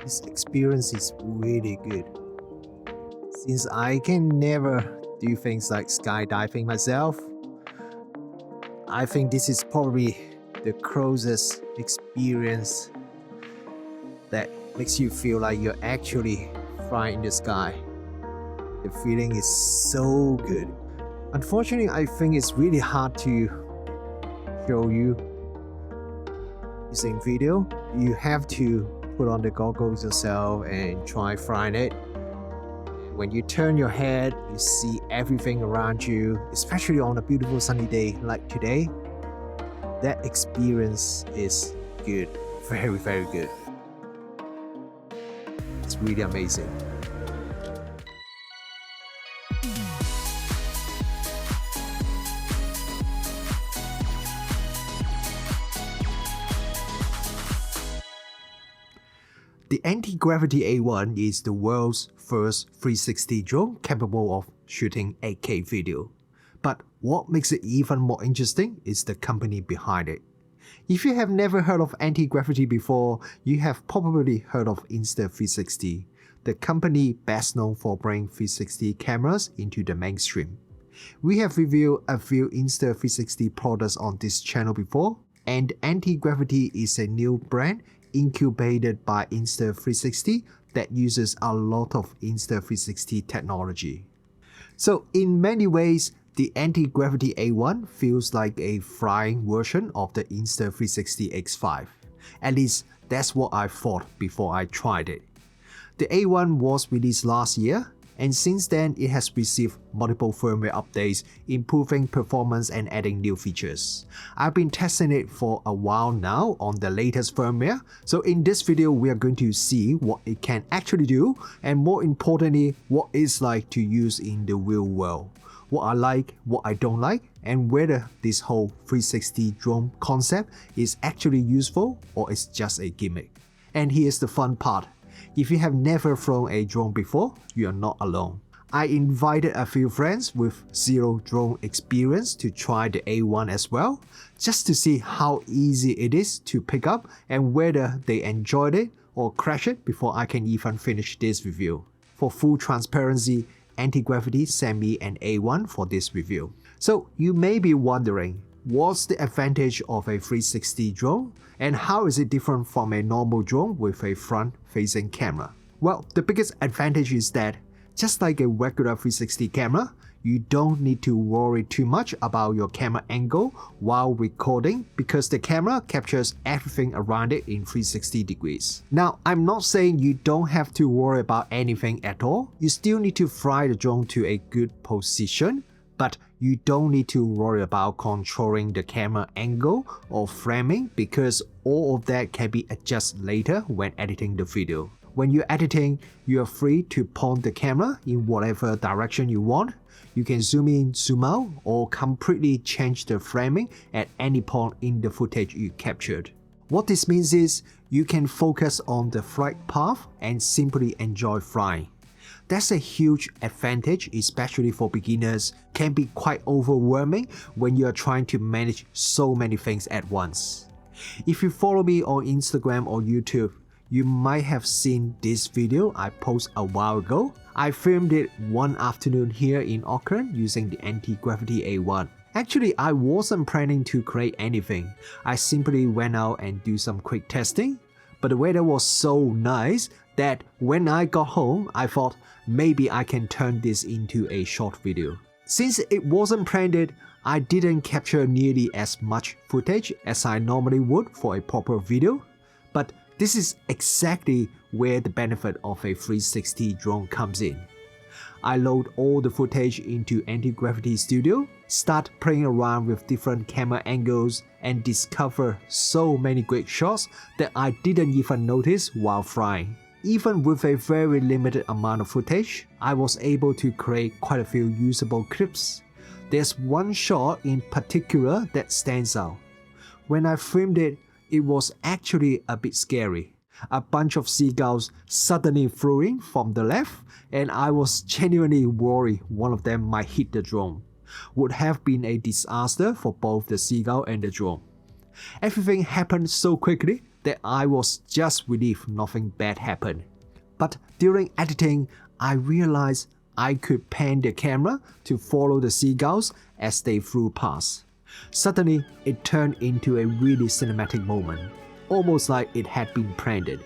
This experience is really good. Since I can never do things like skydiving myself, I think this is probably the closest experience that makes you feel like you're actually flying in the sky. The feeling is so good. Unfortunately, I think it's really hard to show you using video. You have to put on the goggles yourself and try flying it. When you turn your head, you see everything around you, especially on a beautiful sunny day like today. That experience is good, very, very good. It's really amazing. The Antigravity A1 is the world's first 360 drone capable of shooting 8K video. But what makes it even more interesting is the company behind it. If you have never heard of Antigravity before, you have probably heard of Insta360, the company best known for bringing 360 cameras into the mainstream. We have reviewed a few Insta360 products on this channel before, and Antigravity is a new brand incubated by Insta360 that uses a lot of Insta360 technology. So in many ways, the Antigravity A1 feels like a flying version of the Insta360 X5. At least that's what I thought before I tried it. The A1 was released last year, and since then it has received multiple firmware updates, improving performance and adding new features. I've been testing it for a while now on the latest firmware, so in this video we are going to see what it can actually do, and more importantly, what it's like to use in the real world. What I like, what I don't like, and whether this whole 360 drone concept is actually useful or it's just a gimmick. And here's the fun part. If you have never flown a drone before, you are not alone. I invited a few friends with zero drone experience to try the A1 as well, just to see how easy it is to pick up and whether they enjoyed it or crashed it before I can even finish this review. For full transparency, Antigravity sent me an A1 for this review. So you may be wondering, what's the advantage of a 360 drone and how is it different from a normal drone with a front-facing camera? Well, the biggest advantage is that just like a regular 360 camera, you don't need to worry too much about your camera angle while recording because the camera captures everything around it in 360 degrees. Now, I'm not saying you don't have to worry about anything at all. You still need to fly the drone to a good position, but you don't need to worry about controlling the camera angle or framing because all of that can be adjusted later when editing the video. When you're editing, you are free to point the camera in whatever direction you want. You can zoom in, zoom out, or completely change the framing at any point in the footage you captured. What this means is you can focus on the flight path and simply enjoy flying. That's a huge advantage, especially for beginners. Can be quite overwhelming when you are trying to manage so many things at once. If you follow me on Instagram or YouTube, you might have seen this video I posted a while ago. I filmed it one afternoon here in Auckland using the Antigravity A1. Actually, I wasn't planning to create anything. I simply went out and do some quick testing. But the weather was so nice that when I got home, I thought maybe I can turn this into a short video. Since it wasn't planned, I didn't capture nearly as much footage as I normally would for a proper video. But this is exactly where the benefit of a 360 drone comes in. I load all the footage into Antigravity Studio, start playing around with different camera angles, and discover so many great shots that I didn't even notice while flying. Even with a very limited amount of footage, I was able to create quite a few usable clips. There's one shot in particular that stands out. When I filmed it, it was actually a bit scary. A bunch of seagulls suddenly flew in from the left, and I was genuinely worried one of them might hit the drone. Would have been a disaster for both the seagull and the drone. Everything happened so quickly that I was just relieved nothing bad happened. But during editing, I realized I could pan the camera to follow the seagulls as they flew past. Suddenly, it turned into a really cinematic moment, almost like it had been planned.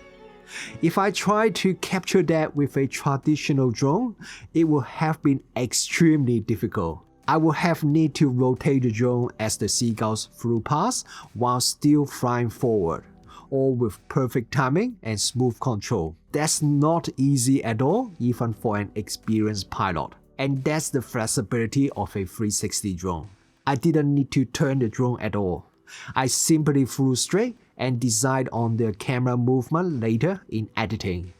If I tried to capture that with a traditional drone, it would have been extremely difficult. I would have need to rotate the drone as the seagulls flew past while still flying forward, all with perfect timing and smooth control. That's not easy at all, even for an experienced pilot. And that's the flexibility of a 360 drone. I didn't need to turn the drone at all. I simply flew straight and decide on the camera movement later in editing.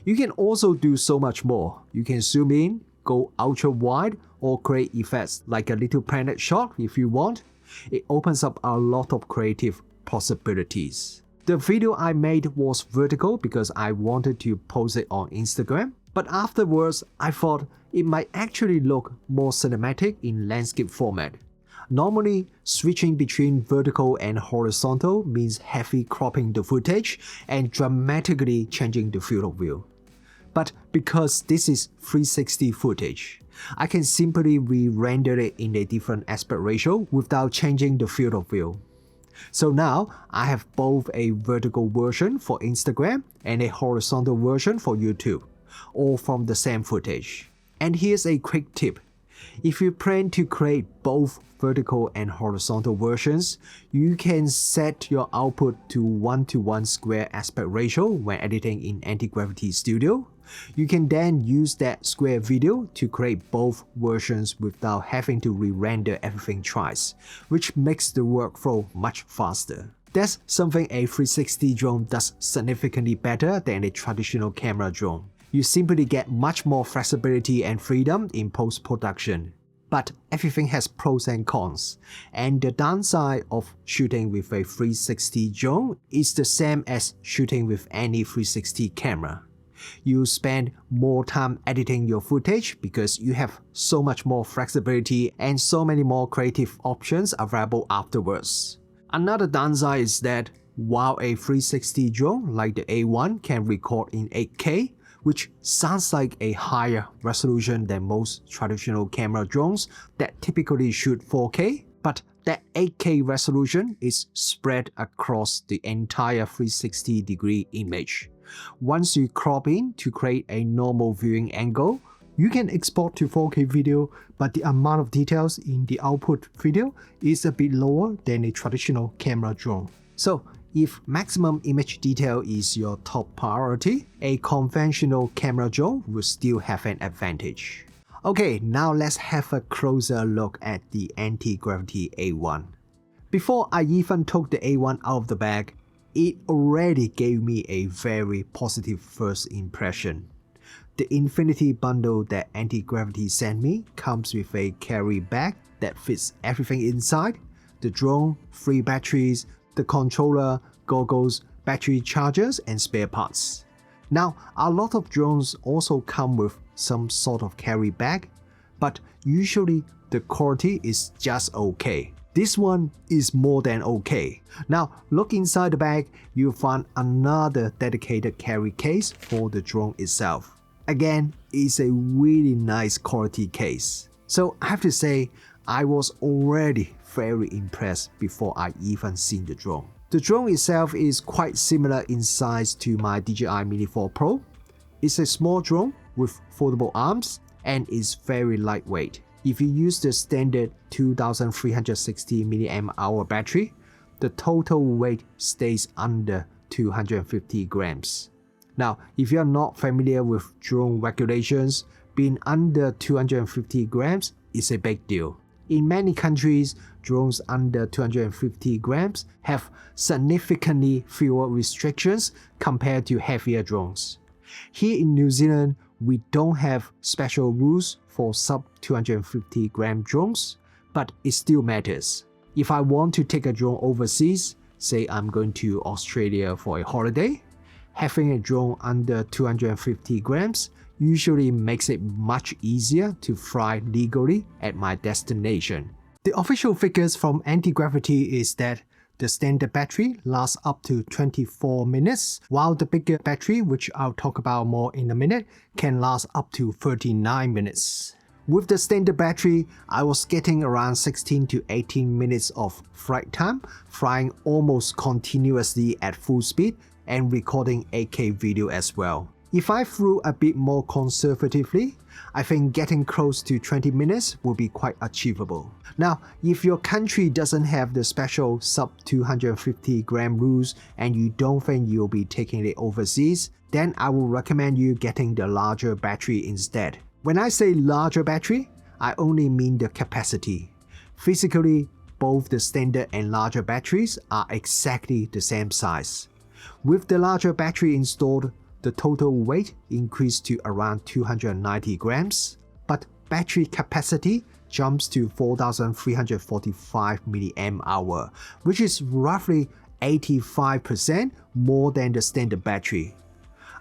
You can also do so much more. You can zoom in, go ultra wide, or create effects like a little planet shot if you want. It opens up a lot of creative possibilities. The video I made was vertical because I wanted to post it on Instagram, but afterwards I thought it might actually look more cinematic in landscape format. Normally, switching between vertical and horizontal means heavy cropping the footage and dramatically changing the field of view. But because this is 360 footage, I can simply re-render it in a different aspect ratio without changing the field of view. So now, I have both a vertical version for Instagram and a horizontal version for YouTube, all from the same footage. And here's a quick tip. If you plan to create both vertical and horizontal versions, you can set your output to 1:1 square aspect ratio when editing in Antigravity Studio. You can then use that square video to create both versions without having to re-render everything twice, which makes the workflow much faster. That's something a 360 drone does significantly better than a traditional camera drone. You simply get much more flexibility and freedom in post-production. But everything has pros and cons, and the downside of shooting with a 360 drone is the same as shooting with any 360 camera. You spend more time editing your footage because you have so much more flexibility and so many more creative options available afterwards. Another downside is that while a 360 drone like the A1 can record in 8K, which sounds like a higher resolution than most traditional camera drones that typically shoot 4K, but that 8K resolution is spread across the entire 360-degree image. Once you crop in to create a normal viewing angle, you can export to 4K video, but the amount of details in the output video is a bit lower than a traditional camera drone. So, if maximum image detail is your top priority, a conventional camera drone will still have an advantage. Okay, now let's have a closer look at the Antigravity A1. Before I even took the A1 out of the bag, it already gave me a very positive first impression. The Infinity bundle that Antigravity sent me comes with a carry bag that fits everything inside: the drone, 3 batteries, the controller, goggles, battery chargers, and spare parts. Now, a lot of drones also come with some sort of carry bag, but usually the quality is just okay. This one is more than okay. Now, look inside the bag, you'll find another dedicated carry case for the drone itself. Again, it's a really nice quality case. So I have to say, I was already very impressed before I even seen the drone. The drone itself is quite similar in size to my DJI Mini 4 Pro. It's a small drone with foldable arms and is very lightweight. If you use the standard 2360 mAh battery, the total weight stays under 250 grams. Now, if you are not familiar with drone regulations, being under 250 grams is a big deal. In many countries, drones under 250 grams have significantly fewer restrictions compared to heavier drones. Here in New Zealand, we don't have special rules for sub 250 gram drones, but it still matters. If I want to take a drone overseas, say I'm going to Australia for a holiday, having a drone under 250 grams usually makes it much easier to fly legally at my destination. The official figures from Antigravity is that The standard battery lasts up to 24 minutes, while the bigger battery, which I'll talk about more in a minute, can last up to 39 minutes. With the standard battery, I was getting around 16 to 18 minutes of flight time, flying almost continuously at full speed and recording 8K video as well. If I flew a bit more conservatively, I think getting close to 20 minutes will be quite achievable. Now, if your country doesn't have the special sub 250 gram rules and you don't think you'll be taking it overseas, then I will recommend you getting the larger battery instead. When I say larger battery, I only mean the capacity. Physically, both the standard and larger batteries are exactly the same size. With the larger battery installed, the total weight increased to around 290 grams, but battery capacity jumps to 4,345 mAh, which is roughly 85% more than the standard battery.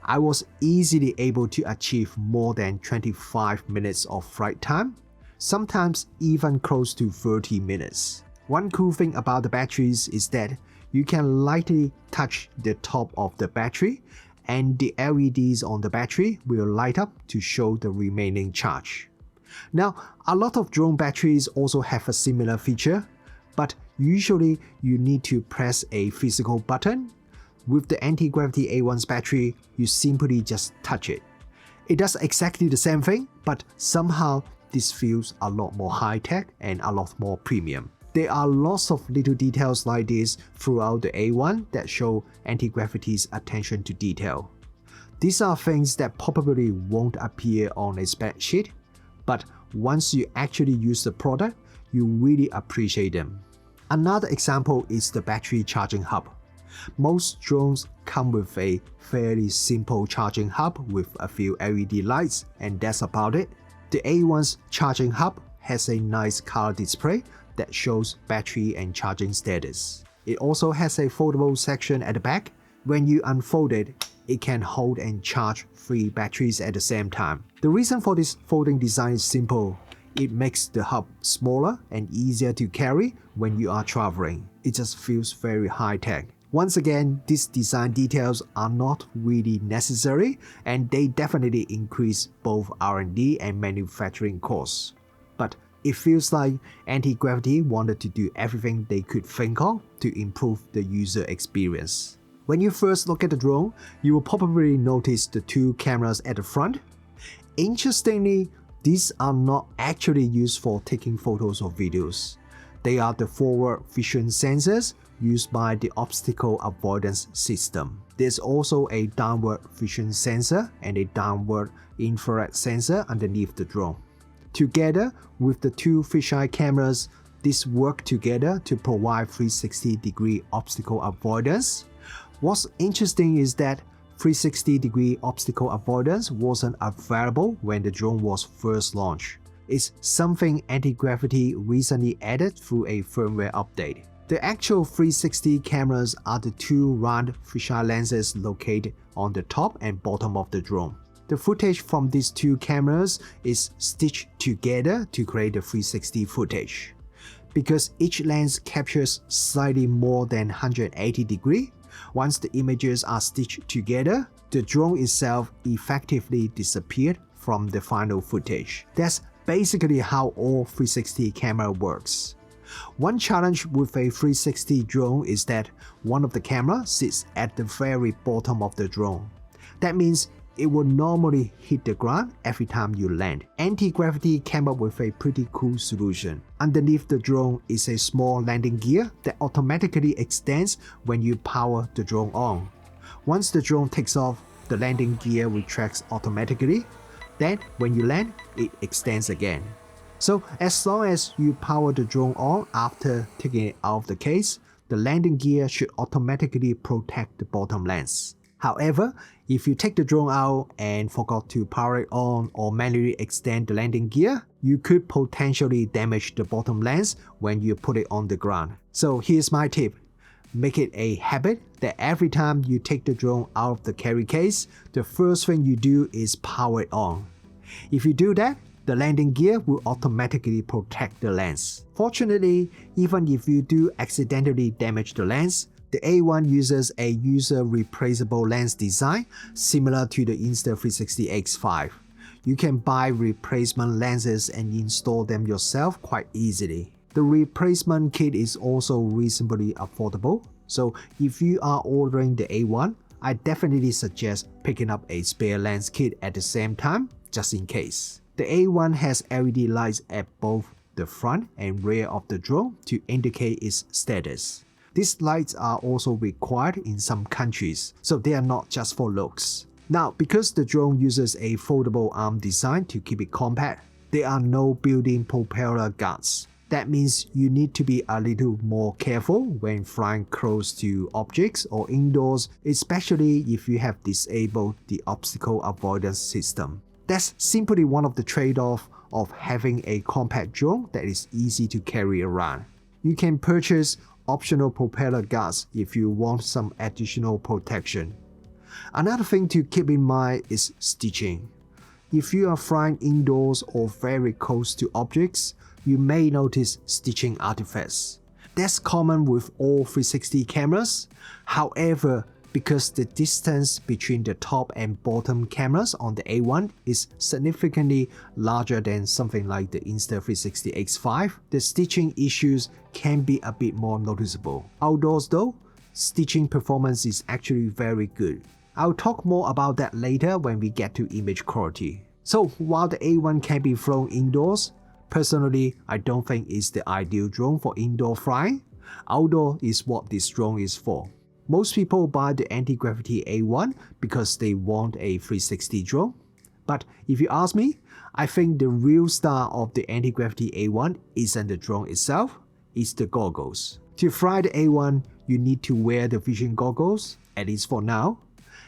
I was easily able to achieve more than 25 minutes of flight time, sometimes even close to 30 minutes. One cool thing about the batteries is that you can lightly touch the top of the battery and the LEDs on the battery will light up to show the remaining charge. Now, a lot of drone batteries also have a similar feature, but usually you need to press a physical button. With the Antigravity A1's battery, you simply just touch it. It does exactly the same thing, but somehow this feels a lot more high-tech and a lot more premium. There are lots of little details like this throughout the A1 that show Antigravity's attention to detail. These are things that probably won't appear on a spec sheet, but once you actually use the product, you really appreciate them. Another example is the battery charging hub. Most drones come with a fairly simple charging hub with a few LED lights, and that's about it. The A1's charging hub has a nice color display that shows battery and charging status. It also has a foldable section at the back. When you unfold it, it can hold and charge 3 batteries at the same time. The reason for this folding design is simple. It makes the hub smaller and easier to carry when you are traveling. It just feels very high-tech. Once again, these design details are not really necessary and they definitely increase both R&D and manufacturing costs. But it feels like Antigravity wanted to do everything they could think of to improve the user experience. When you first look at the drone, you will probably notice the 2 cameras at the front. Interestingly, these are not actually used for taking photos or videos. They are the forward vision sensors used by the obstacle avoidance system. There's also a downward vision sensor and a downward infrared sensor underneath the drone. Together with the 2 fisheye cameras, these work together to provide 360-degree obstacle avoidance. What's interesting is that 360-degree obstacle avoidance wasn't available when the drone was first launched. It's something Antigravity recently added through a firmware update. The actual 360 cameras are the 2 round fisheye lenses located on the top and bottom of the drone. The footage from these 2 cameras is stitched together to create the 360 footage. Because each lens captures slightly more than 180 degrees, once the images are stitched together, the drone itself effectively disappeared from the final footage. That's basically how all 360 camera works. One challenge with a 360 drone is that one of the cameras sits at the very bottom of the drone. That means it will normally hit the ground every time you land. Antigravity came up with a pretty cool solution. Underneath the drone is a small landing gear that automatically extends when you power the drone on. Once the drone takes off, the landing gear retracts automatically. Then, when you land, it extends again. So, as long as you power the drone on after taking it out of the case, the landing gear should automatically protect the bottom lens. However, if you take the drone out and forgot to power it on or manually extend the landing gear, you could potentially damage the bottom lens when you put it on the ground. So here's my tip. Make it a habit that every time you take the drone out of the carry case, the first thing you do is power it on. If you do that, The landing gear will automatically protect the lens. Fortunately, even if you do accidentally damage the lens, the A1 uses a user-replaceable lens design similar to the Insta360 X5. You can buy replacement lenses and install them yourself quite easily. The replacement kit is also reasonably affordable, so if you are ordering the A1, I definitely suggest picking up a spare lens kit at the same time, just in case. The A1 has LED lights at both the front and rear of the drone to indicate its status. These lights are also required in some countries, so they are not just for looks. Now, because the drone uses a foldable arm design to keep it compact, there are no built-in propeller guards. That means you need to be a little more careful when flying close to objects or indoors, especially if you have disabled the obstacle avoidance system. That's simply one of the trade-offs of having a compact drone that is easy to carry around. You can purchase optional propeller guards if you want some additional protection. Another thing to keep in mind is stitching. If you are flying indoors or very close to objects, you may notice stitching artifacts. That's common with all 360 cameras. However, because the distance between the top and bottom cameras on the A1 is significantly larger than something like the Insta360 X5, the stitching issues can be a bit more noticeable. Outdoors though, stitching performance is actually very good. I'll talk more about that later when we get to image quality. So while the A1 can be flown indoors, personally I don't think it's the ideal drone for indoor flying. Outdoor is what this drone is for. Most people buy the Antigravity A1 because they want a 360 drone. But if you ask me, I think the real star of the Antigravity A1 isn't the drone itself, it's the goggles. To fly the A1, you need to wear the vision goggles, at least for now.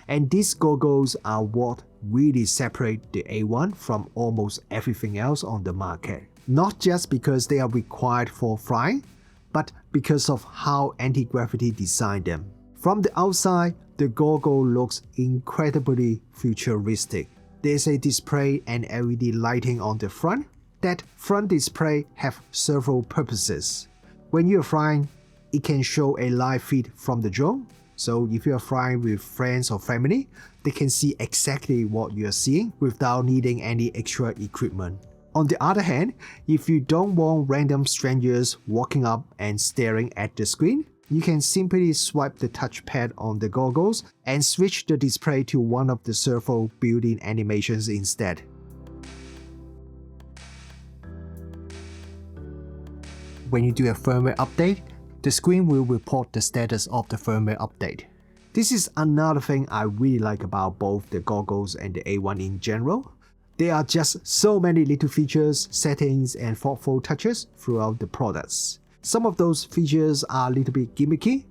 And these goggles are what really separate the A1 from almost everything else on the market. Not just because they are required for flying, but because of how Antigravity designed them. From the outside, the goggle looks incredibly futuristic. There's a display and LED lighting on the front. That front display have several purposes. When you're flying, it can show a live feed from the drone. So if you're flying with friends or family, they can see exactly what you're seeing without needing any extra equipment. On the other hand, if you don't want random strangers walking up and staring at the screen, you can simply swipe the touchpad on the goggles and switch the display to one of the several built-in animations instead. When you do a firmware update, the screen will report the status of the firmware update. This is another thing I really like about both the goggles and the A1 in general. There are just so many little features, settings, and thoughtful touches throughout the products. Some of those features are a little bit gimmicky,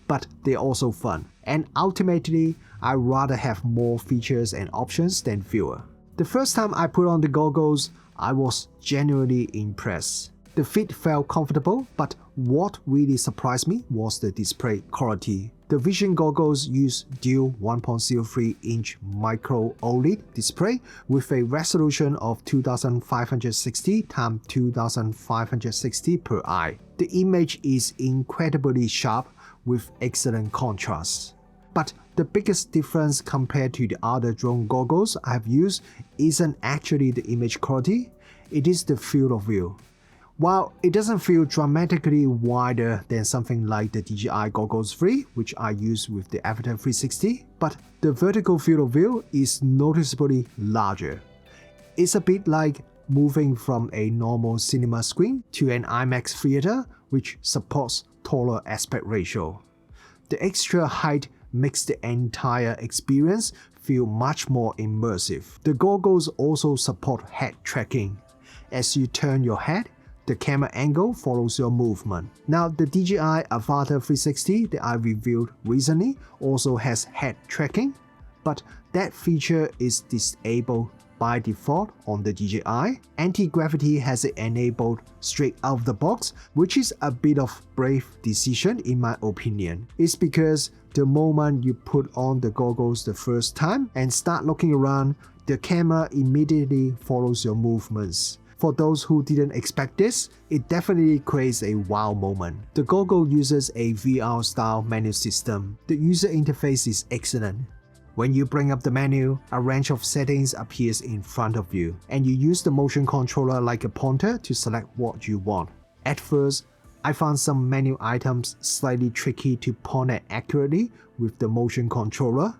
but they're also fun. And ultimately, I'd rather have more features and options than fewer. The first time I put on the goggles, I was genuinely impressed. The fit felt comfortable, but what really surprised me was the display quality. The Vision goggles use dual 1.03-inch micro OLED display with a resolution of 2560 x 2560 per eye. The image is incredibly sharp with excellent contrast. But the biggest difference compared to the other drone goggles I've used isn't actually the image quality, it is the field of view. While it doesn't feel dramatically wider than something like the DJI Goggles 3, which I use with the Avatar 360, but the vertical field of view is noticeably larger. It's a bit like moving from a normal cinema screen to an IMAX theater, which supports taller aspect ratio. The extra height makes the entire experience feel much more immersive. The goggles also support head tracking. As you turn your head, the camera angle follows your movement. Now, the DJI Avatar 360 that I reviewed recently also has head tracking, but that feature is disabled by default on the DJI. Anti-gravity has it enabled straight out of the box, which is a bit of brave decision in my opinion. It's because the moment you put on the goggles the first time and start looking around, The camera immediately follows your movements. For those who didn't expect this, it definitely creates a wow moment. The goggle uses a VR-style menu system. The user interface is excellent. When you bring up the menu, a range of settings appears in front of you, and you use the motion controller like a pointer to select what you want. At first, I found some menu items slightly tricky to point at accurately with the motion controller,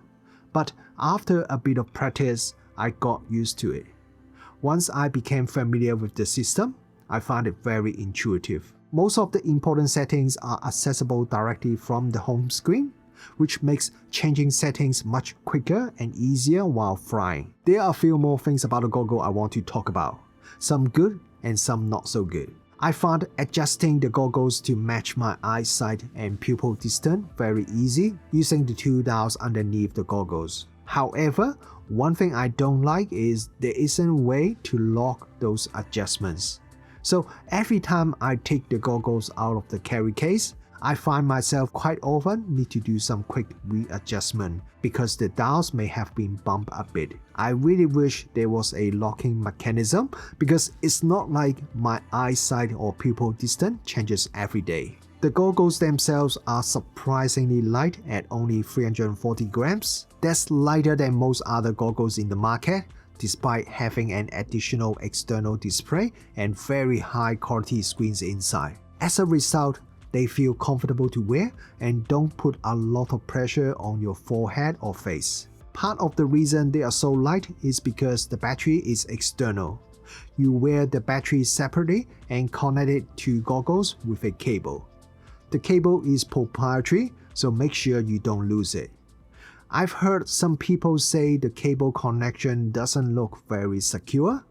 but after a bit of practice, I got used to it. Once I became familiar with the system, I found it very intuitive. Most of the important settings are accessible directly from the home screen, which makes changing settings much quicker and easier while flying. There are a few more things about the goggle I want to talk about, some good and some not so good. I found adjusting the goggles to match my eyesight and pupil distance very easy using the two dials underneath the goggles. However, one thing I don't like is there isn't a way to lock those adjustments. So every time I take the goggles out of the carry case, I find myself quite often need to do some quick readjustment because the dials may have been bumped a bit. I really wish there was a locking mechanism because it's not like my eyesight or pupil distance changes every day. The goggles themselves are surprisingly light at only 340 grams. That's lighter than most other goggles in the market, despite having an additional external display and very high quality screens inside. As a result, they feel comfortable to wear and don't put a lot of pressure on your forehead or face. Part of the reason they are so light is because the battery is external. You wear the battery separately and connect it to goggles with a cable. The cable is proprietary, so make sure you don't lose it. I've heard some people say the cable connection doesn't look very secure,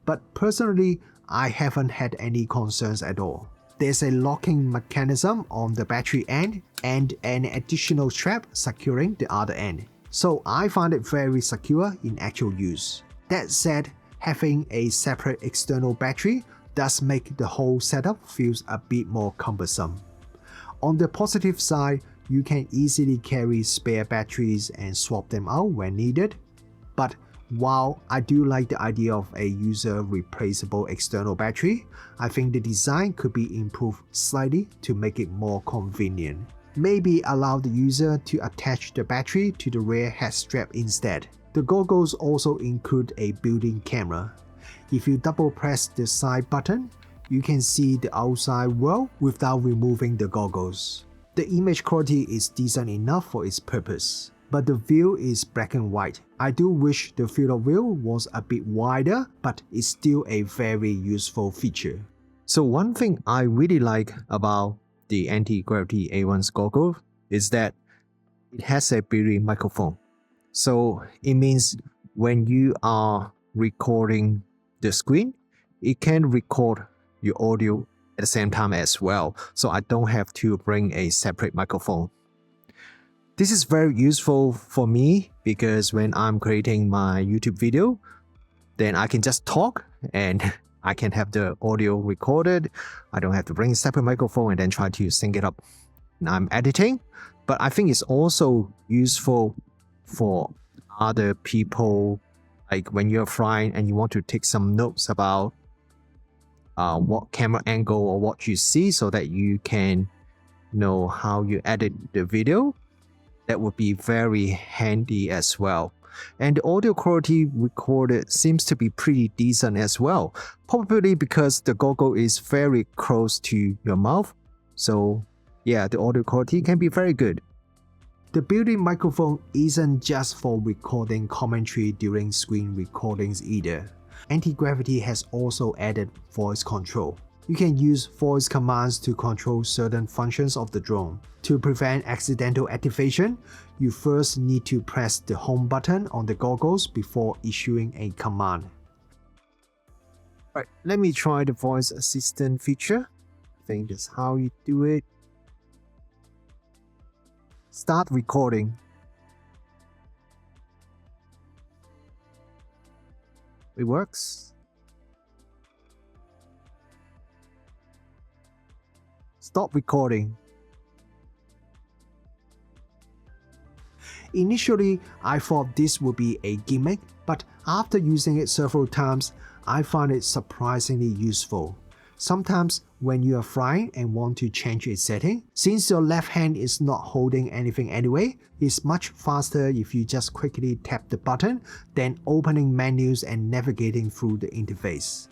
but personally, I haven't had any concerns at all. There's a locking mechanism on the battery end and an additional strap securing the other end, so I find it very secure in actual use. That said, having a separate external battery does make the whole setup feels a bit more cumbersome. On the positive side, you can easily carry spare batteries and swap them out when needed, but while I do like the idea of a user-replaceable external battery, I think the design could be improved slightly to make it more convenient. Maybe allow the user to attach the battery to the rear head strap instead. The goggles also include a built-in camera. If you double press the side button, you can see the outside world without removing the goggles. The image quality is decent enough for its purpose, but the view is black and white. I do wish the field of view was a bit wider, but it's still a very useful feature. So one thing I really like about the Antigravity A1's goggle is that it has a built-in microphone. So it means when you are recording the screen, it can record your audio at the same time as well, so I don't have to bring a separate microphone. This is very useful for me because when I'm creating my YouTube video, then I can just talk and I can have the audio recorded. I don't have to bring a separate microphone and then try to sync it up when I'm editing. But I think it's also useful for other people, like when you're flying and you want to take some notes about what camera angle or what you see so that you can know how you edit the video. That would be very handy as well. And the audio quality recorded seems to be pretty decent as well, probably because the goggle is very close to your mouth. So yeah, the audio quality can be very good. The built-in microphone isn't just for recording commentary during screen recordings either. Antigravity has also added voice control. You can use voice commands to control certain functions of the drone. To prevent accidental activation, you first need to press the home button on the goggles before issuing a command. Right, let me try the voice assistant feature. I think that's how you do it. Start recording. It works. Stop recording. Initially, I thought this would be a gimmick, but after using it several times, I find it surprisingly useful. Sometimes when you are flying and want to change a setting, since your left hand is not holding anything anyway, it's much faster if you just quickly tap the button than opening menus and navigating through the interface.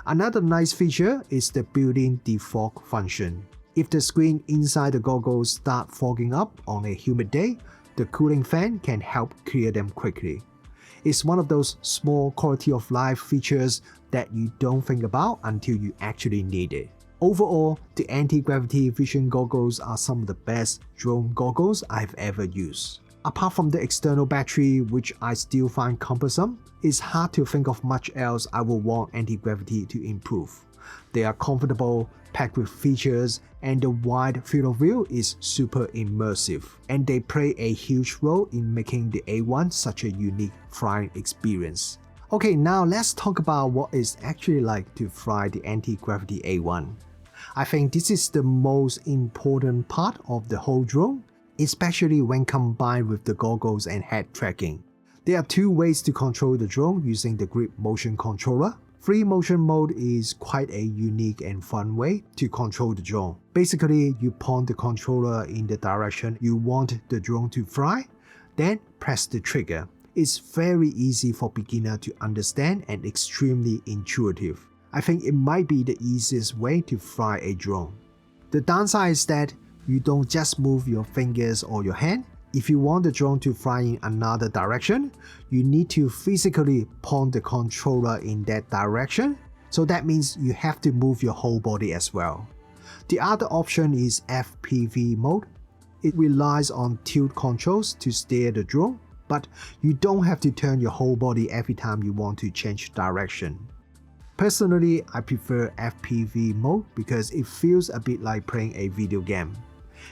Another nice feature is the built-in defog function. If the screen inside the goggles start fogging up on a humid day, the cooling fan can help clear them quickly. It's one of those small quality of life features that you don't think about until you actually need it. Overall, the anti-gravity vision goggles are some of the best drone goggles I've ever used. Apart from the external battery, which I still find cumbersome, it's hard to think of much else I would want anti-gravity to improve. They are comfortable, packed with features, and the wide field of view is super immersive, and they play a huge role in making the A1 such a unique flying experience. Okay, now let's talk about what it's actually like to fly the anti-gravity A1. I think this is the most important part of the whole drone, especially when combined with the goggles and head tracking. There are two ways to control the drone using the grip motion controller. Free motion mode is quite a unique and fun way to control the drone. Basically, you point the controller in the direction you want the drone to fly, then press the trigger. It's very easy for beginners to understand and extremely intuitive. I think it might be the easiest way to fly a drone. The downside is that you don't just move your fingers or your hand. If you want the drone to fly in another direction, you need to physically point the controller in that direction, so that means you have to move your whole body as well. The other option is FPV mode. It relies on tilt controls to steer the drone, but you don't have to turn your whole body every time you want to change direction. Personally, I prefer FPV mode because it feels a bit like playing a video game.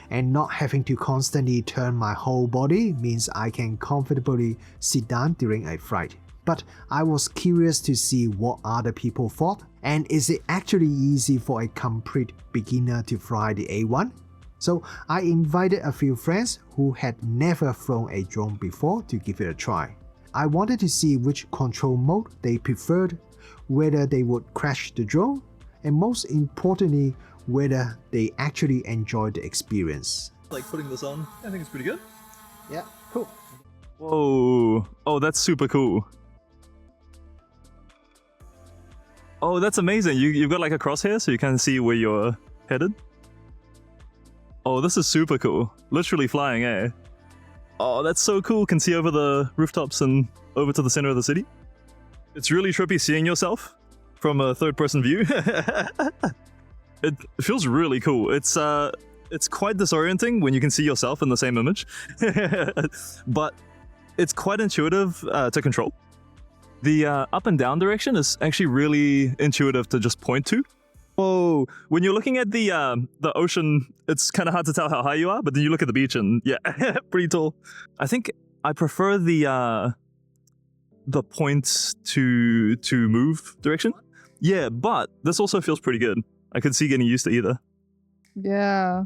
And not having to constantly turn my whole body means I can comfortably sit down during a flight. But I was curious to see what other people thought, and is it actually easy for a complete beginner to fly the A1? So I invited a few friends who had never flown a drone before to give it a try. I wanted to see which control mode they preferred, whether they would crash the drone, and most importantly, whether they actually enjoyed the experience. Like putting this on, I think it's pretty good. Yeah, cool. Whoa, oh, that's super cool. Oh, that's amazing. You've got like a crosshair so you can see where you're headed. Oh, this is super cool. Literally flying, eh? Oh, that's so cool. Can see over the rooftops and over to the center of the city. It's really trippy seeing yourself from a third-person view. It feels really cool. It's quite disorienting when you can see yourself in the same image, but it's quite intuitive to control. The up and down direction is actually really intuitive to just point to. Whoa! When you're looking at the ocean, it's kind of hard to tell how high you are, but then you look at the beach and yeah, pretty tall. I think I prefer the points to move direction. Yeah, but this also feels pretty good. I could see getting used to either. Yeah.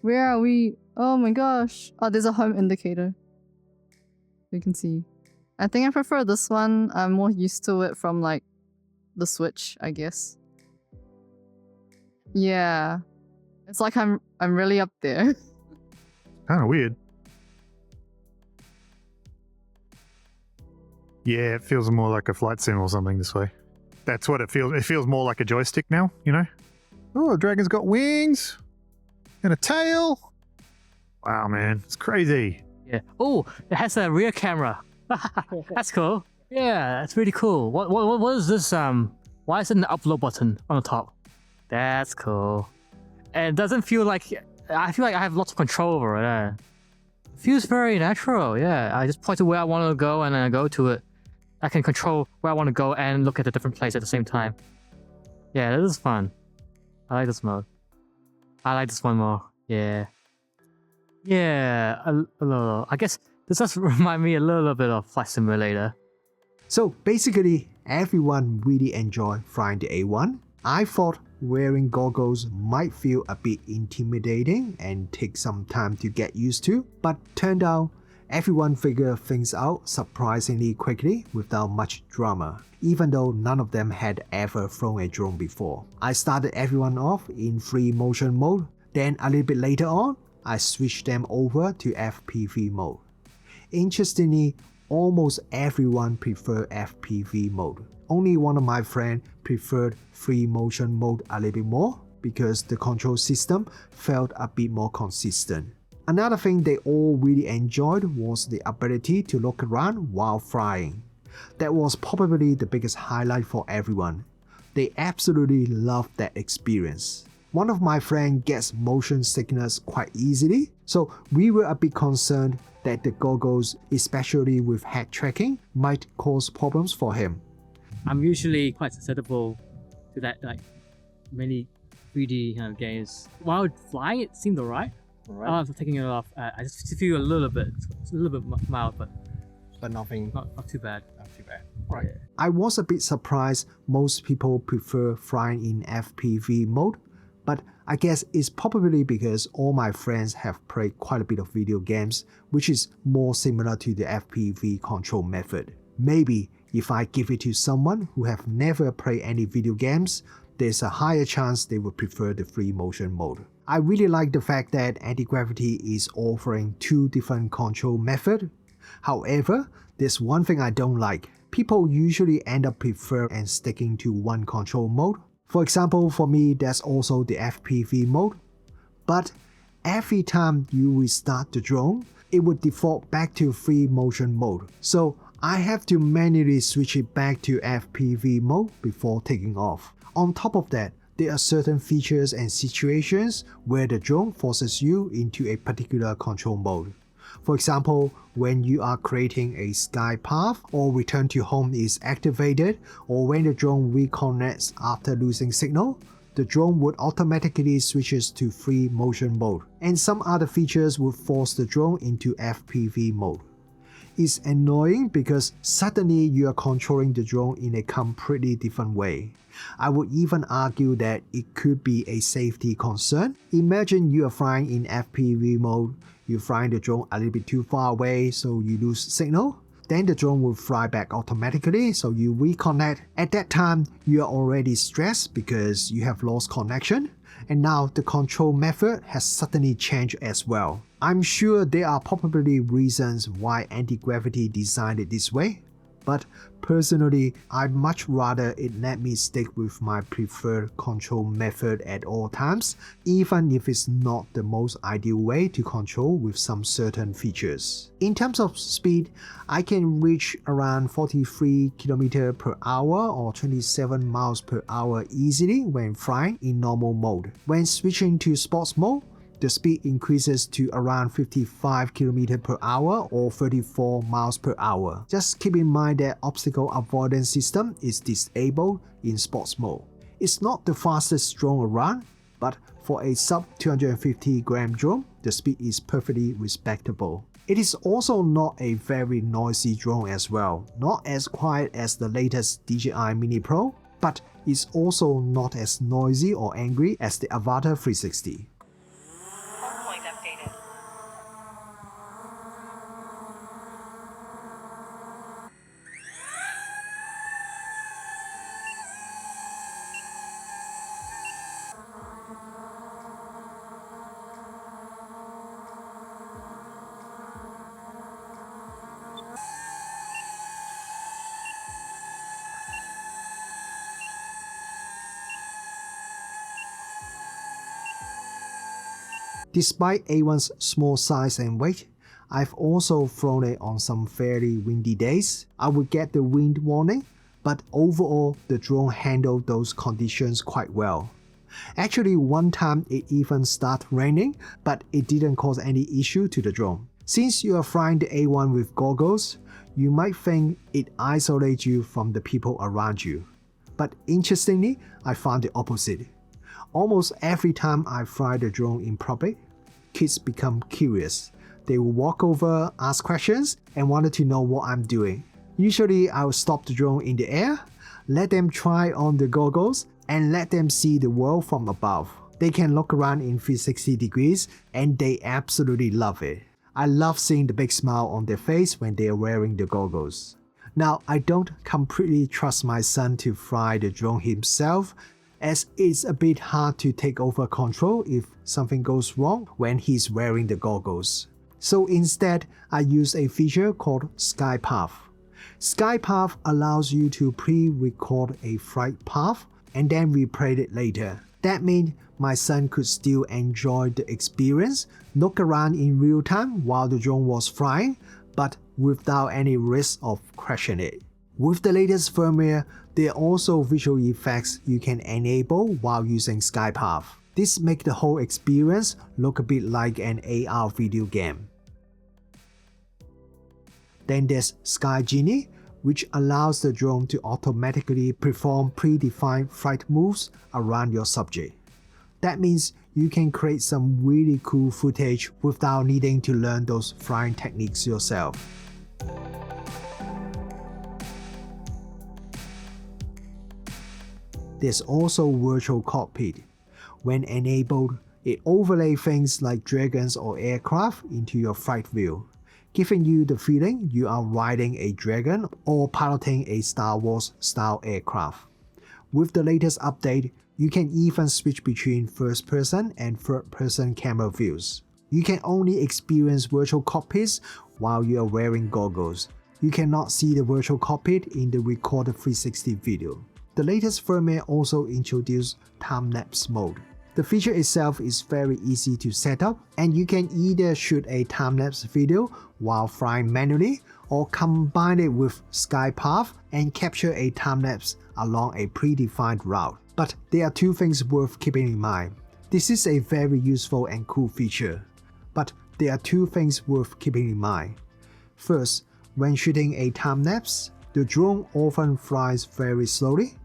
Where are we? Oh my gosh. Oh, there's a home indicator. You can see. I think I prefer this one. I'm more used to it from like the Switch, I guess. Yeah. It's like I'm really up there. Kind of weird. Yeah, it feels more like a flight sim or something this way. That's what it feels. It feels more like a joystick now, you know? Oh, the dragon's got wings and a tail. Wow, man, it's crazy. Yeah. Oh, it has a rear camera. That's cool. Yeah, that's really cool. What is this? Why is it an upload button on the top? That's cool. And it doesn't feel like I feel like I have lots of control over it. It feels very natural. Yeah, I just point to where I want to go and then I go to it. I can control where I want to go and look at a different place at the same time. Yeah, this is fun. I like this mode. I like this one more. Yeah. Yeah, a little. I guess this does remind me a little bit of Flight Simulator. So basically, everyone really enjoyed flying the A1. I thought wearing goggles might feel a bit intimidating and take some time to get used to, but turned out Everyone figured things out surprisingly quickly without much drama, even though none of them had ever flown a drone before. I started everyone off in free motion mode, then a little bit later on, I switched them over to FPV mode. Interestingly, almost everyone preferred FPV mode. Only one of my friends preferred free motion mode a little bit more because the control system felt a bit more consistent. Another thing they all really enjoyed was the ability to look around while flying. That was probably the biggest highlight for everyone. They absolutely loved that experience. One of my friends gets motion sickness quite easily, so we were a bit concerned that the goggles, especially with head tracking, might cause problems for him. I'm usually quite susceptible to that, like many 3D kind of games. While flying, it seemed alright. After taking it off, I just feel a little bit mild, but nothing. Not too bad. Not too bad. Right. I was a bit surprised most people prefer flying in FPV mode, but I guess it's probably because all my friends have played quite a bit of video games, which is more similar to the FPV control method. Maybe if I give it to someone who have never played any video games, there's a higher chance they would prefer the free motion mode. I really like the fact that Antigravity is offering two different control methods. However, there's one thing I don't like. People usually end up preferring and sticking to one control mode. For example, for me, there's also the FPV mode. But every time you restart the drone, it would default back to free motion mode. So I have to manually switch it back to FPV mode before taking off. On top of that, there are certain features and situations where the drone forces you into a particular control mode. For example, when you are creating a sky path or return to home is activated, or when the drone reconnects after losing signal, the drone would automatically switches to free motion mode, and some other features would force the drone into FPV mode. It's annoying because suddenly you are controlling the drone in a completely different way. I would even argue that it could be a safety concern. Imagine you are flying in FPV mode, you're flying the drone a little bit too far away so you lose signal. Then the drone will fly back automatically so you reconnect. At that time, you are already stressed because you have lost connection. And now the control method has suddenly changed as well. I'm sure there are probably reasons why Antigravity designed it this way, but personally, I'd much rather it let me stick with my preferred control method at all times, even if it's not the most ideal way to control with some certain features. In terms of speed, I can reach around 43 km per hour or 27 miles per hour easily when flying in normal mode. When switching to sports mode, the speed increases to around 55 km per hour or 34 miles per hour. Just keep in mind that obstacle avoidance system is disabled in sports mode. It's not the fastest drone around, but for a sub 250 gram drone, the speed is perfectly respectable. It is also not a very noisy drone as well, not as quiet as the latest DJI Mini Pro, but it's also not as noisy or angry as the Avatar 360. Point updated. Despite A1's small size and weight, I've also flown it on some fairly windy days. I would get the wind warning, but overall the drone handled those conditions quite well. Actually, one time it even started raining, but it didn't cause any issue to the drone. Since you are flying the A1 with goggles, you might think it isolates you from the people around you. But interestingly, I found the opposite. Almost every time I fly the drone in public, kids become curious. They will walk over, ask questions, and wanted to know what I'm doing. Usually, I will stop the drone in the air, let them try on the goggles, and let them see the world from above. They can look around in 360 degrees, and they absolutely love it. I love seeing the big smile on their face when they are wearing the goggles. Now, I don't completely trust my son to fly the drone himself, as it's a bit hard to take over control if something goes wrong when he's wearing the goggles. So instead, I use a feature called Sky Path. Sky Path allows you to pre-record a flight path and then replay it later. That means my son could still enjoy the experience, look around in real time while the drone was flying, but without any risk of crashing it. With the latest firmware, there are also visual effects you can enable while using Sky Path. This makes the whole experience look a bit like an AR video game. Then there's Sky Genie, which allows the drone to automatically perform predefined flight moves around your subject. That means you can create some really cool footage without needing to learn those flying techniques yourself. There's also Virtual Cockpit. When enabled, it overlays things like dragons or aircraft into your flight view, giving you the feeling you are riding a dragon or piloting a Star Wars style aircraft. With the latest update, you can even switch between first-person and third-person camera views. You can only experience virtual cockpits while you are wearing goggles. You cannot see the virtual cockpit in the recorded 360 video. The latest firmware also introduced time-lapse mode. The feature itself is very easy to set up, and you can either shoot a time-lapse video while flying manually or combine it with Sky Path and capture a time-lapse along a predefined route. But there are two things worth keeping in mind. This is a very useful and cool feature, but there are two things worth keeping in mind. First, when shooting a time-lapse, the drone often flies very slowly.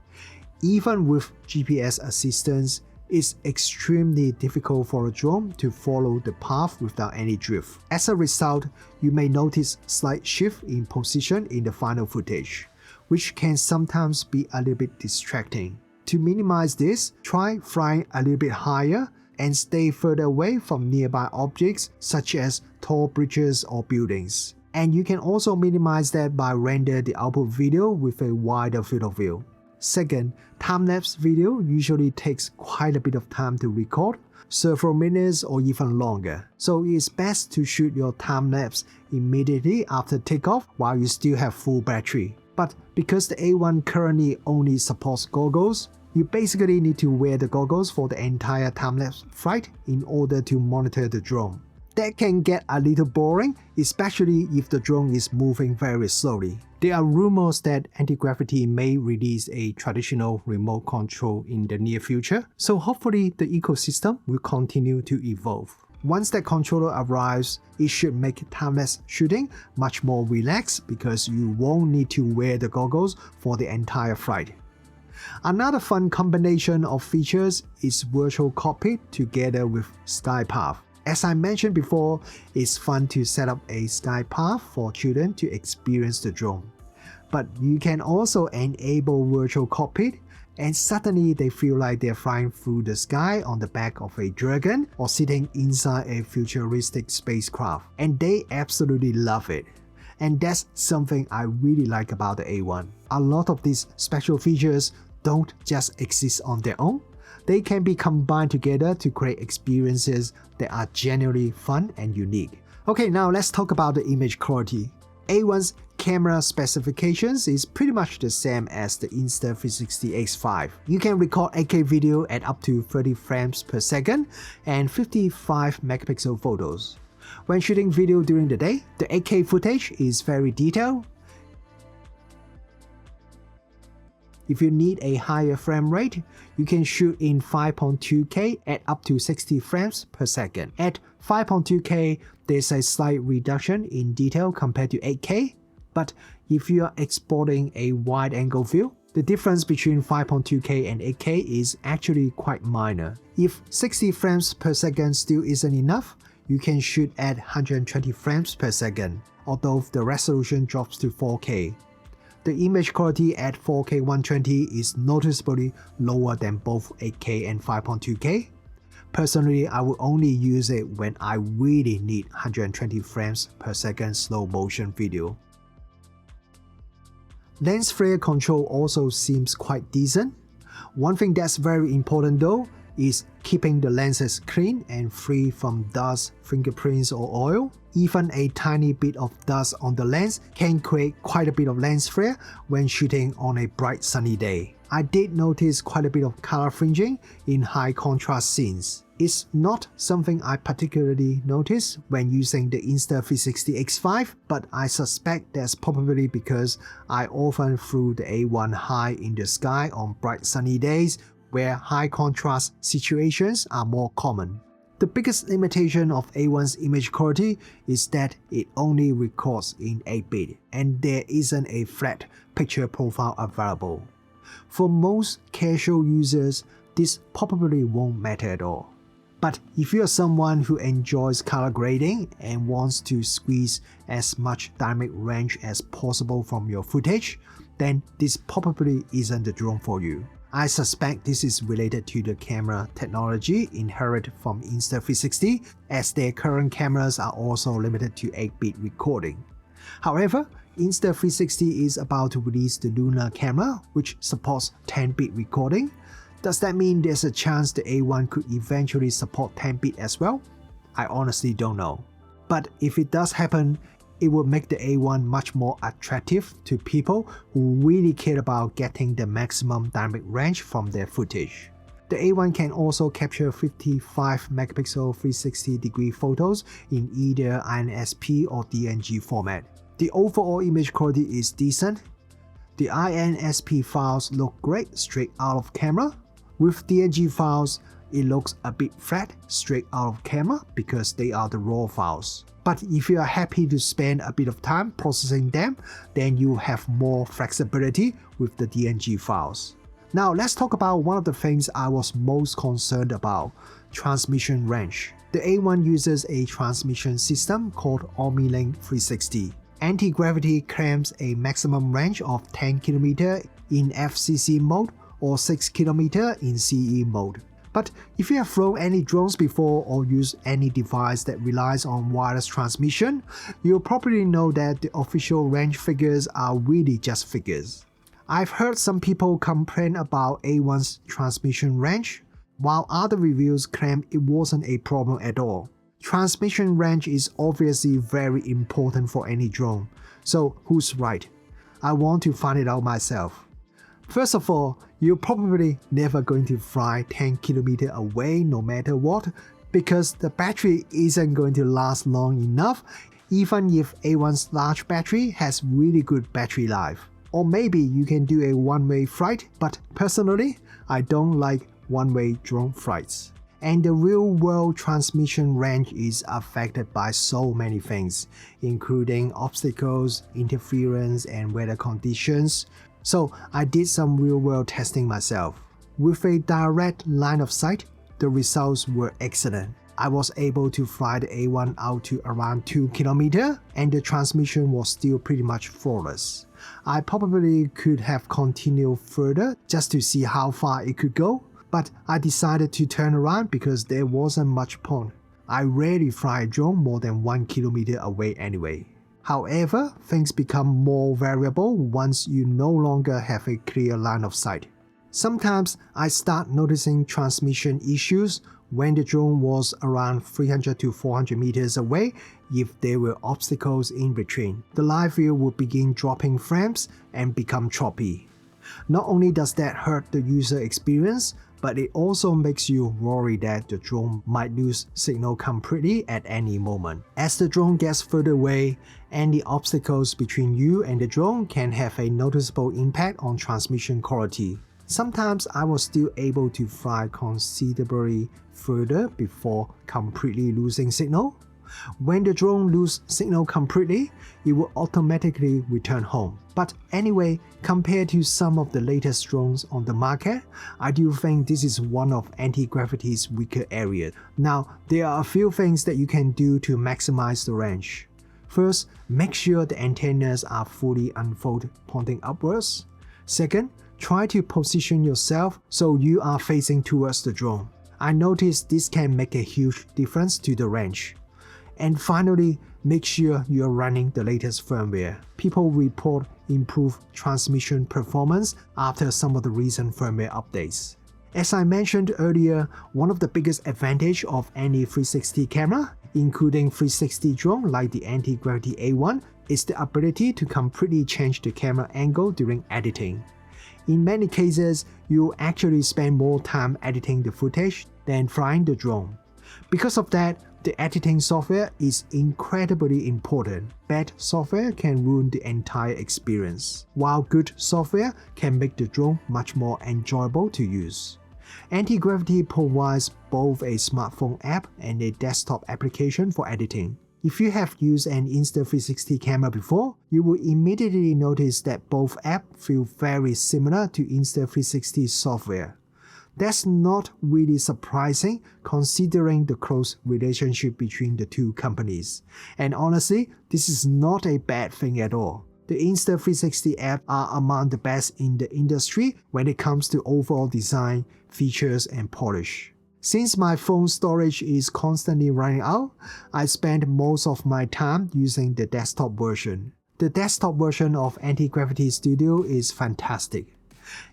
Even with GPS assistance, it's extremely difficult for a drone to follow the path without any drift. As a result, you may notice slight shift in position in the final footage, which can sometimes be a little bit distracting. To minimize this, try flying a little bit higher and stay further away from nearby objects such as tall bridges or buildings. And you can also minimize that by rendering the output video with a wider field of view. Second, time-lapse video usually takes quite a bit of time to record, several minutes or even longer. So it's best to shoot your time-lapse immediately after takeoff while you still have full battery. But because the A1 currently only supports goggles, you basically need to wear the goggles for the entire time-lapse flight in order to monitor the drone. That can get a little boring, especially if the drone is moving very slowly. There are rumors that Antigravity may release a traditional remote control in the near future, so hopefully the ecosystem will continue to evolve. Once that controller arrives, it should make time-lapse shooting much more relaxed because you won't need to wear the goggles for the entire flight. Another fun combination of features is Virtual Cockpit together with Sky Path. As I mentioned before, it's fun to set up a Sky Path for children to experience the drone. But you can also enable Virtual Cockpit, and suddenly they feel like they're flying through the sky on the back of a dragon or sitting inside a futuristic spacecraft, and they absolutely love it. And that's something I really like about the A1. A lot of these special features don't just exist on their own. They can be combined together to create experiences that are genuinely fun and unique. Okay, now let's talk about the image quality. A1's camera specifications is pretty much the same as the Insta360 X5. You can record 8K video at up to 30 frames per second and 55 megapixel photos. When shooting video during the day, the 8K footage is very detailed. If you need a higher frame rate, you can shoot in 5.2K at up to 60 frames per second. At 5.2K, there's a slight reduction in detail compared to 8K, but if you are exporting a wide-angle view, the difference between 5.2K and 8K is actually quite minor. If 60 frames per second still isn't enough, you can shoot at 120 frames per second, although the resolution drops to 4K. The image quality at 4K 120 is noticeably lower than both 8K and 5.2K, Personally, I will only use it when I really need 120 frames per second slow motion video. Lens flare control also seems quite decent. One thing that's very important though is keeping the lenses clean and free from dust, fingerprints or oil. Even a tiny bit of dust on the lens can create quite a bit of lens flare when shooting on a bright sunny day. I did notice quite a bit of color fringing in high contrast scenes. It's not something I particularly notice when using the Insta360 X5, but I suspect that's probably because I often flew the A1 high in the sky on bright sunny days where high contrast situations are more common. The biggest limitation of A1's image quality is that it only records in 8-bit and there isn't a flat picture profile available. For most casual users, this probably won't matter at all. But if you are someone who enjoys color grading and wants to squeeze as much dynamic range as possible from your footage, then this probably isn't the drone for you. I suspect this is related to the camera technology inherited from Insta360, as their current cameras are also limited to 8-bit recording. However, Insta360 is about to release the Lunar camera, which supports 10-bit recording. Does that mean there's a chance the A1 could eventually support 10-bit as well? I honestly don't know. But if it does happen, it would make the A1 much more attractive to people who really care about getting the maximum dynamic range from their footage. The A1 can also capture 55 megapixel 360-degree photos in either INSP or DNG format. The overall image quality is decent. The INSP files look great straight out of camera. With DNG files, it looks a bit flat straight out of camera because they are the raw files. But if you are happy to spend a bit of time processing them, then you have more flexibility with the DNG files. Now let's talk about one of the things I was most concerned about: transmission range. The A1 uses a transmission system called OmniLink 360. Antigravity claims a maximum range of 10 km in FCC mode or 6 km in CE mode. But if you have flown any drones before or used any device that relies on wireless transmission, you'll probably know that the official range figures are really just figures. I've heard some people complain about A1's transmission range, while other reviews claim it wasn't a problem at all. Transmission range is obviously very important for any drone, so who's right? I want to find it out myself. First of all, you're probably never going to fly 10 km away no matter what, because the battery isn't going to last long enough, even if A1's large battery has really good battery life. Or maybe you can do a one-way flight, but personally, I don't like one-way drone flights. And the real-world transmission range is affected by so many things, including obstacles, interference, and weather conditions. So I did some real-world testing myself. With a direct line of sight, the results were excellent. I was able to fly the A1 out to around 2 km and the transmission was still pretty much flawless. I probably could have continued further just to see how far it could go, but I decided to turn around because there wasn't much point. I rarely fly a drone more than 1 km away anyway. However, things become more variable once you no longer have a clear line of sight. Sometimes I start noticing transmission issues when the drone was around 300 to 400 meters away if there were obstacles in between. The live view would begin dropping frames and become choppy. Not only does that hurt the user experience, but it also makes you worry that the drone might lose signal completely at any moment. As the drone gets further away, any obstacles between you and the drone can have a noticeable impact on transmission quality. Sometimes I was still able to fly considerably further before completely losing signal. When the drone loses signal completely, it will automatically return home. But anyway, compared to some of the latest drones on the market, I do think this is one of anti-gravity's weaker areas. Now, there are a few things that you can do to maximize the range. First, make sure the antennas are fully unfolded pointing upwards. Second, try to position yourself so you are facing towards the drone. I noticed this can make a huge difference to the range. And finally, make sure you're running the latest firmware. People report improved transmission performance after some of the recent firmware updates. As I mentioned earlier, one of the biggest advantages of any 360 camera, including 360 drone like the Antigravity A1, is the ability to completely change the camera angle during editing. In many cases, you actually spend more time editing the footage than flying the drone. Because of that, the editing software is incredibly important. Bad software can ruin the entire experience, while good software can make the drone much more enjoyable to use. Antigravity provides both a smartphone app and a desktop application for editing. If you have used an Insta360 camera before, you will immediately notice that both apps feel very similar to Insta360 software. That's not really surprising considering the close relationship between the two companies. And honestly, this is not a bad thing at all. The Insta360 apps are among the best in the industry when it comes to overall design, features, and polish. Since my phone storage is constantly running out, I spend most of my time using the desktop version. The desktop version of Antigravity Studio is fantastic.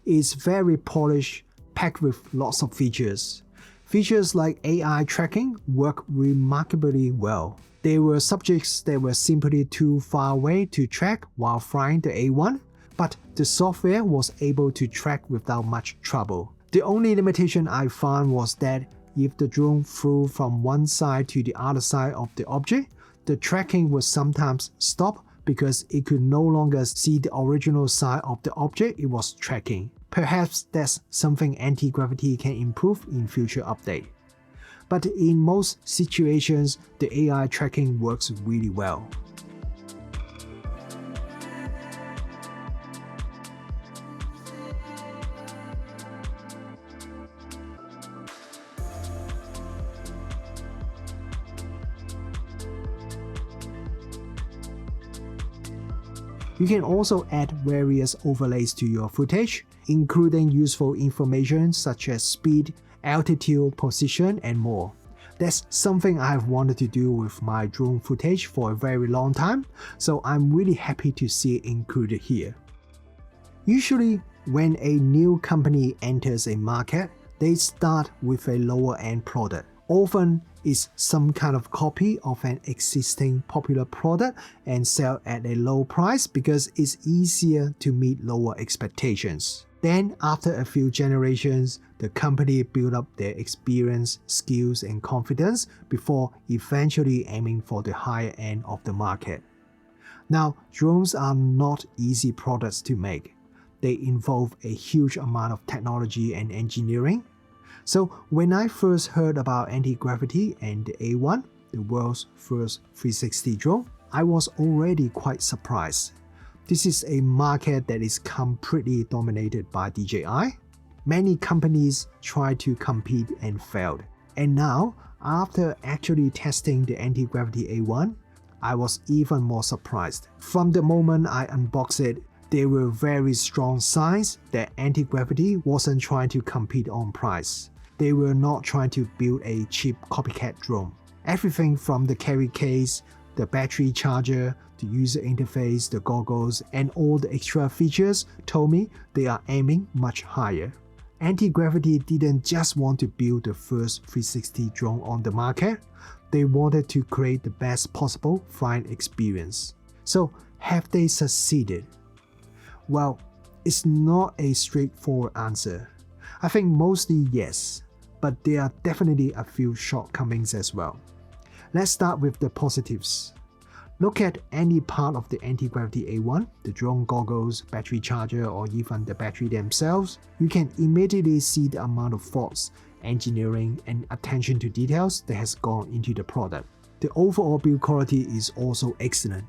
It's very polished, packed with lots of features. Features like AI tracking work remarkably well. There were subjects that were simply too far away to track while flying the A1, but the software was able to track without much trouble. The only limitation I found was that if the drone flew from one side to the other side of the object, the tracking would sometimes stop because it could no longer see the original side of the object it was tracking. Perhaps that's something Antigravity can improve in future updates. But in most situations, the AI tracking works really well. You can also add various overlays to your footage, including useful information such as speed, altitude, position, and more. That's something I've wanted to do with my drone footage for a very long time, so I'm really happy to see it included here. Usually, when a new company enters a market, they start with a lower-end product. Often, it's some kind of copy of an existing popular product and sell at a low price because it's easier to meet lower expectations. Then, after a few generations, the company build up their experience, skills, and confidence before eventually aiming for the higher end of the market. Now, drones are not easy products to make. They involve a huge amount of technology and engineering. So when I first heard about Antigravity and the A1, the world's first 360 drone, I was already quite surprised. This is a market that is completely dominated by DJI. Many companies tried to compete and failed. And now, after actually testing the Antigravity A1, I was even more surprised. From the moment I unboxed it, there were very strong signs that Antigravity wasn't trying to compete on price. They were not trying to build a cheap copycat drone. Everything from the carry case, the battery charger, the user interface, the goggles, and all the extra features told me they are aiming much higher. Antigravity didn't just want to build the first 360 drone on the market, they wanted to create the best possible flying experience. So, have they succeeded? Well, it's not a straightforward answer. I think mostly yes, but there are definitely a few shortcomings as well. Let's start with the positives. Look at any part of the Antigravity A1, the drone goggles, battery charger, or even the battery themselves. You can immediately see the amount of thoughts, engineering, and attention to details that has gone into the product. The overall build quality is also excellent.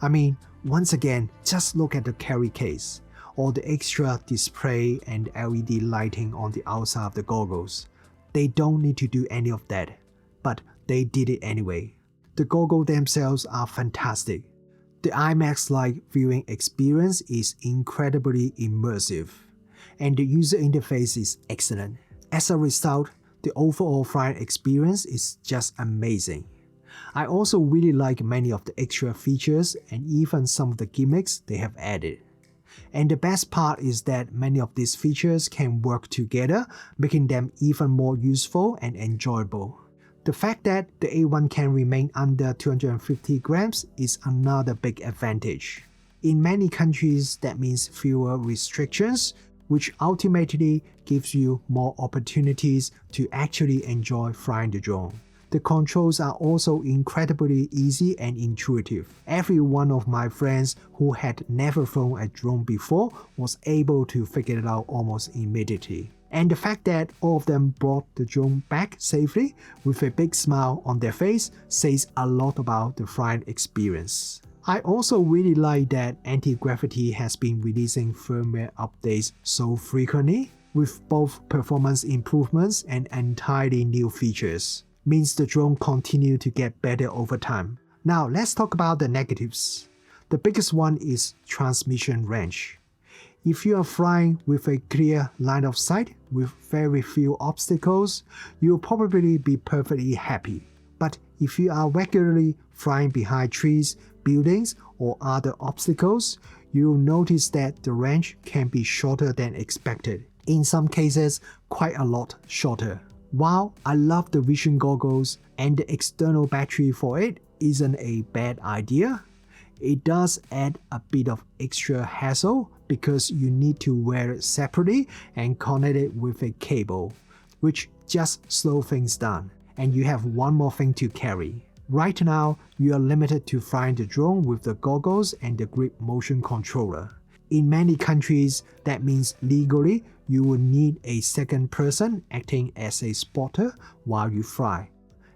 I mean, once again, just look at the carry case, or the extra display and LED lighting on the outside of the goggles. They don't need to do any of that, but they did it anyway. The goggles themselves are fantastic. The IMAX-like viewing experience is incredibly immersive, and the user interface is excellent. As a result, The overall flying experience is just amazing. I also really like many of the extra features and even some of the gimmicks they have added. And the best part is that many of these features can work together, making them even more useful and enjoyable. The fact that the A1 can remain under 250 grams is another big advantage. In many countries, that means fewer restrictions, which ultimately gives you more opportunities to actually enjoy flying the drone. The controls are also incredibly easy and intuitive. Every one of my friends who had never flown a drone before was able to figure it out almost immediately. And the fact that all of them brought the drone back safely with a big smile on their face says a lot about the flying experience. I also really like that Antigravity has been releasing firmware updates so frequently, with both performance improvements and entirely new features. Means the drone continue to get better over time. Now let's talk about the negatives. The biggest one is transmission range. If you are flying with a clear line of sight with very few obstacles, you'll probably be perfectly happy. But if you are regularly flying behind trees, buildings, or other obstacles, you'll notice that the range can be shorter than expected. In some cases, quite a lot shorter. While I love the vision goggles and the external battery for it isn't a bad idea, it does add a bit of extra hassle because you need to wear it separately and connect it with a cable, which just slows things down, and you have one more thing to carry. Right now, you are limited to flying the drone with the goggles and the grip motion controller. In many countries, that means legally you will need a second person acting as a spotter while you fly.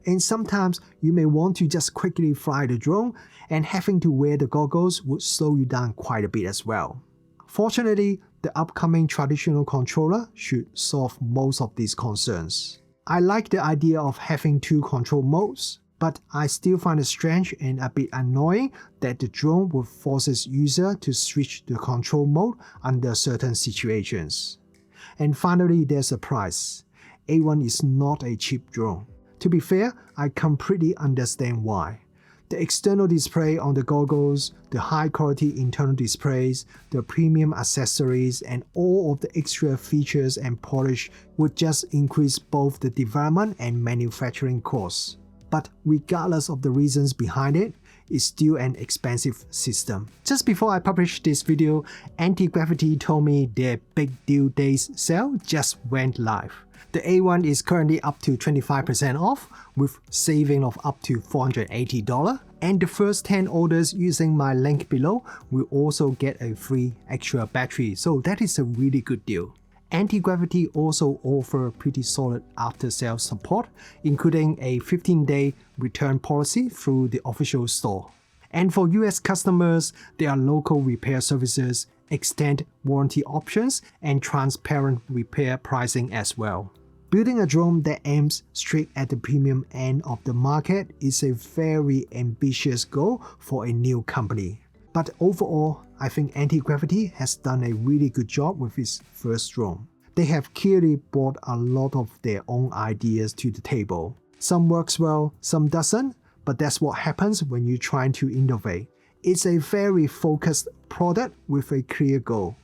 And sometimes you may want to just quickly fly the drone, and having to wear the goggles would slow you down quite a bit as well. Fortunately, the upcoming traditional controller should solve most of these concerns. I like the idea of having two control modes, but I still find it strange and a bit annoying that the drone would force user to switch the control mode under certain situations. And finally, there's a price. A1 is not a cheap drone. To be fair, I completely understand why. The external display on the goggles, the high quality internal displays, the premium accessories, and all of the extra features and polish would just increase both the development and manufacturing costs. But regardless of the reasons behind it, it's still an expensive system. Just before I published this video, Antigravity told me their Big Deal Days sale just went live. The A1 is currently up to 25% off with saving of up to $480, and the first 10 orders using my link below will also get a free extra battery, so that is a really good deal. Antigravity also offer pretty solid after-sales support, including a 15-day return policy through the official store. And for US customers, there are local repair services, extended warranty options, and transparent repair pricing as well. Building a drone that aims straight at the premium end of the market is a very ambitious goal for a new company. But overall, I think Antigravity has done a really good job with its first drone. They have clearly brought a lot of their own ideas to the table. Some works well, some doesn't, but that's what happens when you're trying to innovate. It's a very focused product with a clear goal: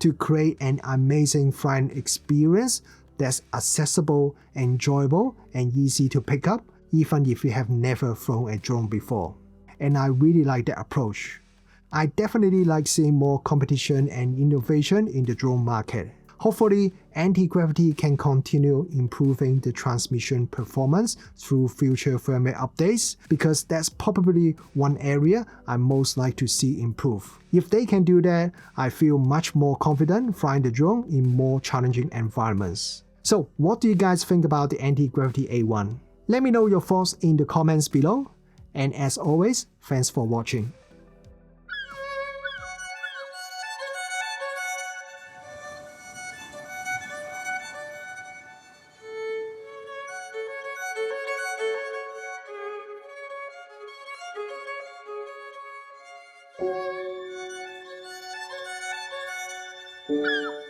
to create an amazing flying experience that's accessible, enjoyable, and easy to pick up, even if you have never flown a drone before. And I really like that approach. I definitely like seeing more competition and innovation in the drone market. Hopefully, Antigravity can continue improving the transmission performance through future firmware updates, because that's probably one area I most like to see improve. If they can do that, I feel much more confident flying the drone in more challenging environments. So, what do you guys think about the Antigravity A1? Let me know your thoughts in the comments below, and as always, thanks for watching. Thank you.